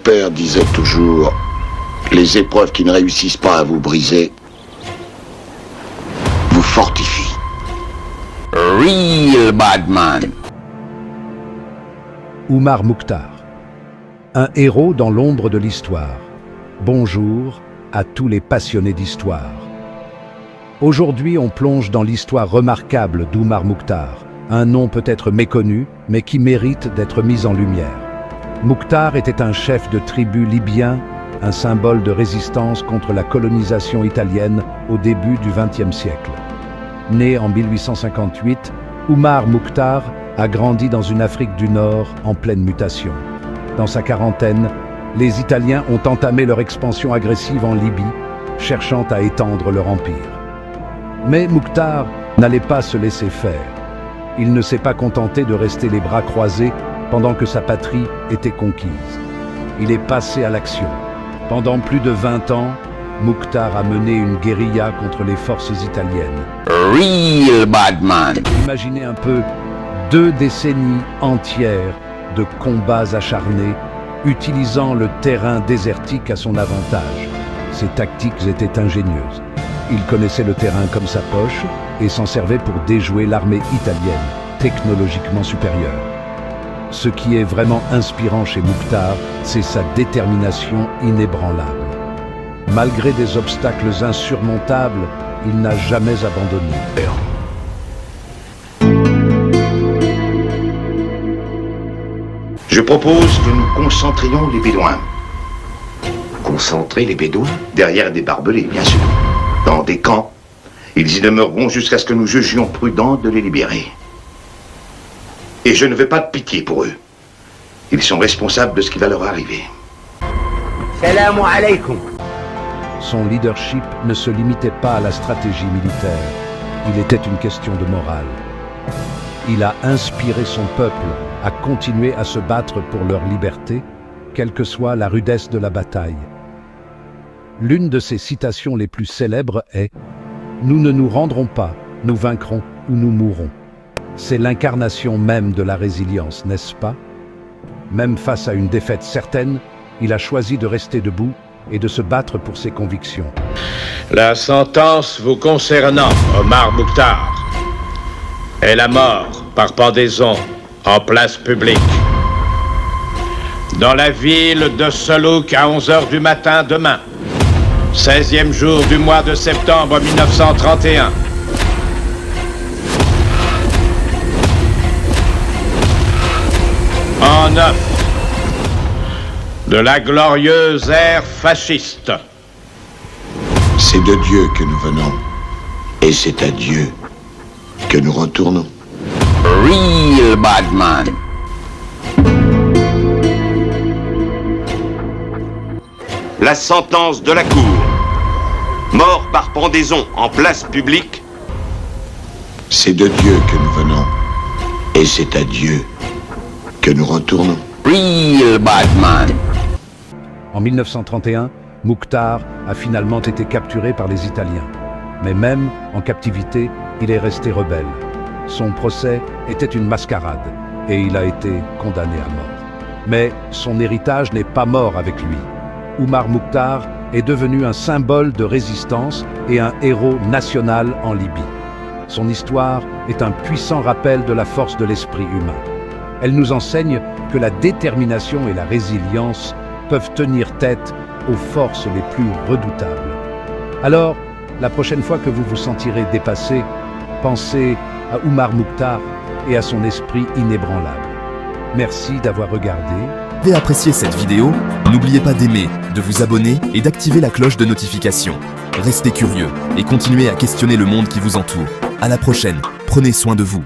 père disait toujours, les épreuves qui ne réussissent pas à vous briser vous fortifient. Real bad man. Oumar Mukhtar, un héros dans l'ombre de l'histoire. Bonjour à tous les passionnés d'histoire. Aujourd'hui, on plonge dans l'histoire remarquable d'Oumar Mukhtar, un nom peut-être méconnu, mais qui mérite d'être mis en lumière. Mukhtar était un chef de tribu libyen, un symbole de résistance contre la colonisation italienne au début du XXe siècle. Né en 1858, Oumar Mukhtar a grandi dans une Afrique du Nord en pleine mutation. Dans sa quarantaine, les Italiens ont entamé leur expansion agressive en Libye, cherchant à étendre leur empire. Mais Mukhtar n'allait pas se laisser faire. Il ne s'est pas contenté de rester les bras croisés pendant que sa patrie était conquise. Il est passé à l'action. Pendant plus de 20 ans, Mukhtar a mené une guérilla contre les forces italiennes. Real bad man. Imaginez un peu 2 décennies entières de combats acharnés, utilisant le terrain désertique à son avantage. Ses tactiques étaient ingénieuses. Il connaissait le terrain comme sa poche et s'en servait pour déjouer l'armée italienne, technologiquement supérieure. Ce qui est vraiment inspirant chez Mukhtar, c'est sa détermination inébranlable. Malgré des obstacles insurmontables, il n'a jamais abandonné. Je propose que nous concentrions les Bédouins. Concentrer les Bédouins? Derrière des barbelés, bien sûr. Dans des camps. Ils y demeureront jusqu'à ce que nous jugions prudent de les libérer. Et je ne veux pas de pitié pour eux. Ils sont responsables de ce qui va leur arriver. Salam alaikum. Son leadership ne se limitait pas à la stratégie militaire. Il était une question de morale. Il a inspiré son peuple à continuer à se battre pour leur liberté, quelle que soit la rudesse de la bataille. L'une de ses citations les plus célèbres est « Nous ne nous rendrons pas, nous vaincrons ou nous mourrons ». C'est l'incarnation même de la résilience, n'est-ce pas? Même face à une défaite certaine, il a choisi de rester debout et de se battre pour ses convictions. La sentence vous concernant, Oumar Mukhtar, est la mort par pendaison en place publique. Dans la ville de Solouk à 11h du matin demain, 16e jour du mois de septembre 1931. En 9 de la glorieuse ère fasciste. C'est de Dieu que nous venons. Et c'est à Dieu que nous retournons. Real bad man. La sentence de la Cour. Mort par pendaison en place publique. C'est de Dieu que nous venons. Et c'est à Dieu que nous retournons. Real bad man. En 1931, Mukhtar a finalement été capturé par les Italiens. Mais même en captivité, il est resté rebelle. Son procès était une mascarade et il a été condamné à mort. Mais son héritage n'est pas mort avec lui. Oumar Mukhtar est devenu un symbole de résistance et un héros national en Libye. Son histoire est un puissant rappel de la force de l'esprit humain. Elle nous enseigne que la détermination et la résilience peuvent tenir tête aux forces les plus redoutables. Alors, la prochaine fois que vous vous sentirez dépassé, pensez à Oumar Mukhtar et à son esprit inébranlable. Merci d'avoir regardé. Si vous avez apprécié cette vidéo, n'oubliez pas d'aimer, de vous abonner et d'activer la cloche de notification. Restez curieux et continuez à questionner le monde qui vous entoure. À la prochaine, prenez soin de vous.